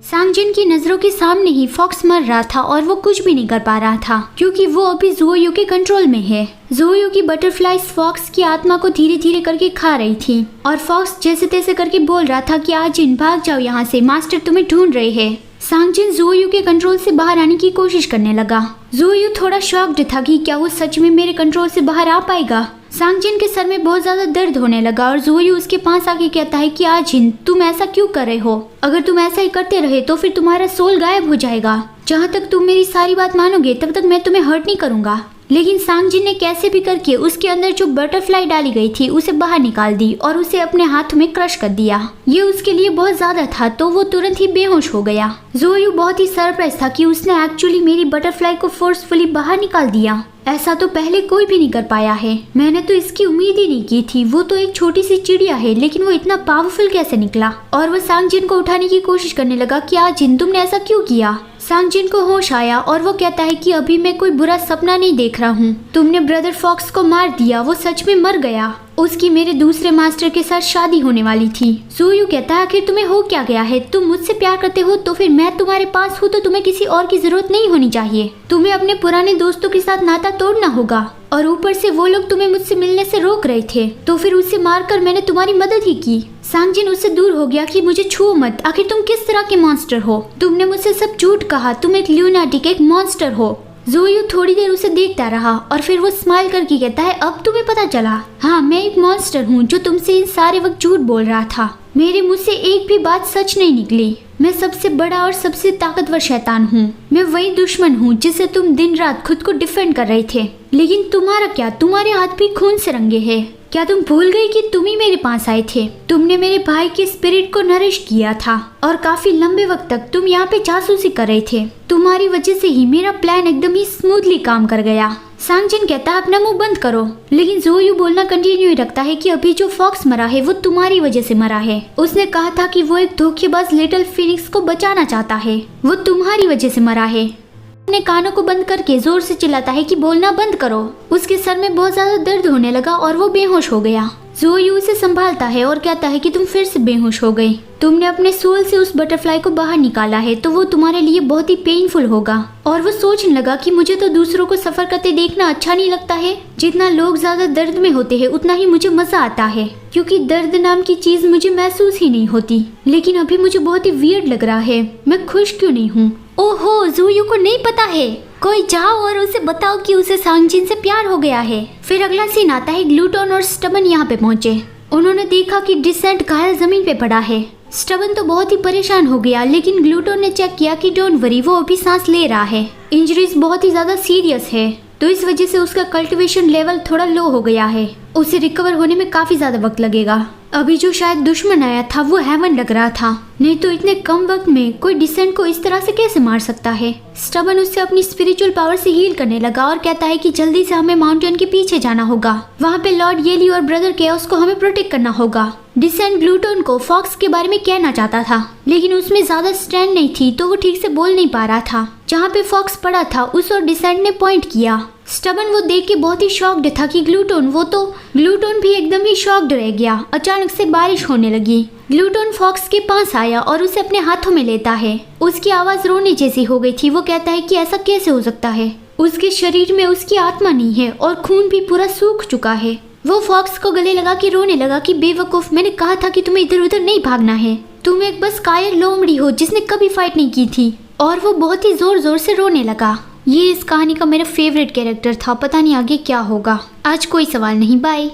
सांगजिन की नजरों के सामने ही फॉक्स मर रहा था और वो कुछ भी नहीं कर पा रहा था क्योंकि वो अभी ज़ुओयू के कंट्रोल में है। ज़ुओयू की बटरफ्लाईज फॉक्स की आत्मा को धीरे धीरे करके खा रही थी और फॉक्स जैसे तैसे करके बोल रहा था कि आजिन भाग जाओ यहाँ से, मास्टर तुम्हें ढूंढ रहे हैं। सांगजिन ज़ुओयू के कंट्रोल से बाहर आने की कोशिश करने लगा। ज़ुओयू थोड़ा शॉक्ड था कि क्या वो सच में मेरे कंट्रोल से बाहर आ पाएगा। सांगजिन के सर में बहुत ज्यादा दर्द होने लगा और ज़ुओयू उसके पास आके कहता है कि आजिन तुम ऐसा क्यों कर रहे हो, अगर तुम ऐसा ही करते रहे तो फिर तुम्हारा सोल गायब हो जाएगा। जहाँ तक तुम मेरी सारी बात मानोगे तब तक मैं तुम्हें हर्ट नहीं करूंगा। लेकिन सांगजिन ने कैसे भी करके उसके अंदर जो बटरफ्लाई डाली गई थी उसे बाहर निकाल दी और उसे अपने हाथ में क्रश कर दिया। ये उसके लिए बहुत ज्यादा था तो वो तुरंत ही बेहोश हो गया। ज़ुओयू बहुत ही सरप्राइज था कि उसने एक्चुअली मेरी बटरफ्लाई को फोर्सफुली बाहर निकाल दिया। ऐसा तो पहले कोई भी नहीं कर पाया है। मैंने तो इसकी उम्मीद ही नहीं की थी। वो तो एक छोटी सी चिड़िया है लेकिन वो इतना पावरफुल कैसे निकला। और वो सांगजिन को उठाने की कोशिश करने लगा कि आजिन तुमने ऐसा क्यों किया। सांगजिन को होश आया और वो कहता है कि अभी मैं कोई बुरा सपना नहीं देख रहा हूँ। तुमने ब्रदर फॉक्स को मार दिया, वो सच में मर गया। उसकी मेरे दूसरे मास्टर के साथ शादी होने वाली थी। ज़ुओयू कहता है आखिर तुम्हें हो क्या गया है, तुम मुझसे प्यार करते हो तो फिर मैं तुम्हारे पास हूँ तो तुम्हें किसी और की जरूरत नहीं होनी चाहिए। तुम्हें अपने पुराने दोस्तों के साथ नाता तोड़ना होगा और ऊपर से वो लोग तुम्हें मुझसे मिलने से रोक रहे थे तो फिर उसे मारकर मैंने तुम्हारी मदद ही की। सांगजिन उससे दूर हो गया कि मुझे छुओ मत, आखिर तुम किस तरह के मॉन्स्टर हो, तुमने मुझसे सब झूठ कहा, तुम एक ल्यूनाटिक एक मॉन्स्टर हो। ज़ुओयू थोड़ी देर उसे देखता रहा और फिर वो स्माइल करके कहता है अब तुम्हें पता चला, हाँ मैं एक मॉन्स्टर हूँ जो तुमसे इन सारे वक्त झूठ बोल रहा था। मेरे मुंह से एक भी बात सच नहीं निकली। मैं सबसे बड़ा और सबसे ताकतवर शैतान हूँ। मैं वही दुश्मन हूँ जिससे तुम दिन रात खुद को डिफेंड कर रहे थे। लेकिन तुम्हारा क्या, तुम्हारे हाथ भी खून से रंगे हैं। क्या तुम भूल गए कि तुम ही मेरे पास आए थे। तुमने मेरे भाई के स्पिरिट को नरिश किया था और काफी लंबे वक्त तक तुम यहाँ पे जासूसी कर रहे थे। तुम्हारी वजह से ही मेरा प्लान एकदम ही स्मूथली काम कर गया। सांगजिन कहता है अपना मुंह बंद करो, लेकिन ज़ुओयू बोलना कंटिन्यू ही रखता है कि अभी जो फॉक्स मरा है वो तुम्हारी वजह से मरा है। उसने कहा था कि वो एक धोखेबाज लिटिल फिनिक्स को बचाना चाहता है, वो तुम्हारी वजह से मरा है। अपने कानों को बंद करके जोर से चिल्लाता है कि बोलना बंद करो। उसके सर में बहुत ज्यादा दर्द होने लगा और वो बेहोश हो गया। ज़ुओयू उसे संभालता है और कहता है कि तुम फिर से बेहोश हो गई। तुमने अपने सोल से उस बटरफ्लाई को बाहर निकाला है तो वो तुम्हारे लिए बहुत ही पेनफुल होगा। और वो सोचने लगा कि मुझे तो दूसरों को सफर करते देखना अच्छा नहीं लगता है। जितना लोग ज्यादा दर्द में होते हैं उतना ही मुझे मजा आता है, क्योंकि दर्द नाम की चीज मुझे महसूस ही नहीं होती। लेकिन अभी मुझे बहुत ही वियर्ड लग रहा है, मैं खुश क्यों नहीं हूँ। ओहो, ज़ुओयू को नहीं पता है। कोई जाओ और उसे बताओ कि उसे सांगजिन से प्यार हो गया है। फिर अगला सीन आता है, ग्लूटन और स्टबन यहाँ पे पहुँचे। उन्होंने देखा कि डिसेंट घायल जमीन पे पड़ा है। स्टबन तो बहुत ही परेशान हो गया, लेकिन ग्लूटन ने चेक किया कि डोंट वरी, वो अभी सांस ले रहा है। इंजरीज बहुत ही ज्यादा सीरियस है तो इस वजह से उसका कल्टीवेशन लेवल थोड़ा लो हो गया है। उसे रिकवर होने में काफी ज्यादा वक्त लगेगा। अभी जो शायद दुश्मन आया था वो हेवन लग रहा था, नहीं तो इतने कम वक्त में कोई डिसेंट को इस तरह से कैसे मार सकता है। स्टबन उससे अपनी स्पिरिचुअल पावर से हील करने लगा और कहता है कि जल्दी से हमें माउंटेन के पीछे जाना होगा, वहाँ पे लॉर्ड येली और ब्रदर केओस को हमें प्रोटेक्ट करना होगा। डिसेंट ग्लूटन को फॉक्स के बारे में कहना चाहता था, लेकिन उसमें ज्यादा स्ट्रेंथ नहीं थी तो वो ठीक से बोल नहीं पा रहा था। जहाँ पे फॉक्स पड़ा था उस और डिसेंट ने पॉइंट किया। स्टबन वो देख के बहुत ही शॉक्ड था कि ग्लूटन भी एकदम ही शॉक्ड रह गया। अचानक से बारिश होने लगी। ग्लूटन फॉक्स के पास आया और उसे अपने हाथों में लेता है। उसकी आवाज रोने जैसी हो गई थी। वो कहता है कि ऐसा कैसे हो सकता है, उसके शरीर में उसकी आत्मा नहीं है और खून भी पूरा सूख चुका है। वो फॉक्स को गले लगा के रोने लगा कि बेवकूफ, मैंने कहा था कि तुम्हें इधर उधर नहीं भागना है, तुम एक बस कायर लोमड़ी हो जिसने कभी फाइट नहीं की थी। और वो बहुत ही जोर जोर से रोने लगा। ये इस कहानी का मेरा फेवरेट कैरेक्टर था। पता नहीं आगे क्या होगा। आज कोई सवाल नहीं। बाय।